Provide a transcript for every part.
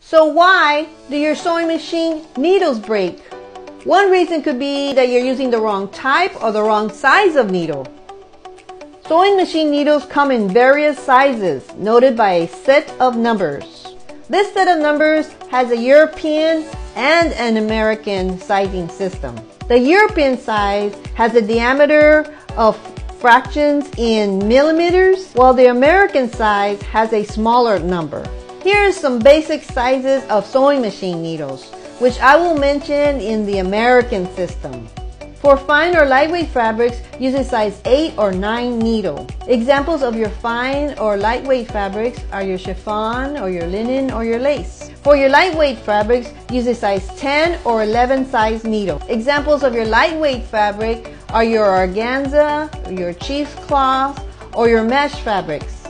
So why do your sewing machine needles break? One reason could be that you're using the wrong type or the wrong size of needle. Sewing machine needles come in various sizes, noted by a set of numbers. This set of numbers has a European and an American sizing system. The European size has a diameter of fractions in millimeters, while the American size has a smaller number. Here are some basic sizes of sewing machine needles, which I will mention in the American system. For fine or lightweight fabrics, use a size 8 or 9 needle. Examples of your fine or lightweight fabrics are your chiffon or your linen or your lace. For your lightweight fabrics, use a size 10 or 11 size needle. Examples of your lightweight fabric are your organza, your cheesecloth, or your mesh fabrics.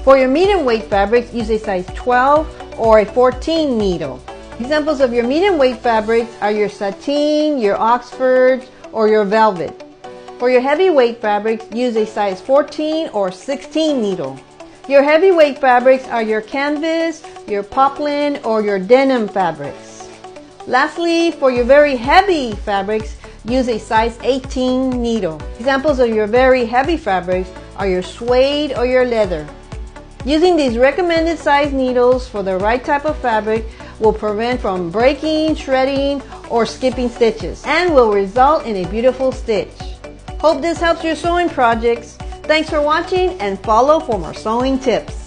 For your medium weight fabrics, use a size 12 or a 14 needle. Examples of your medium weight fabrics are your sateen, your oxford, or your velvet. For your heavyweight fabrics, use a size 14 or 16 needle. Your heavyweight fabrics are your canvas, your poplin, or your denim fabrics. Lastly, for your very heavy fabrics, use a size 18 needle. Examples of your very heavy fabrics are your suede or your leather. Using these recommended size needles for the right type of fabric will prevent from breaking, shredding, or skipping stitches and will result in a beautiful stitch. Hope this helps your sewing projects. Thanks for watching and follow for more sewing tips.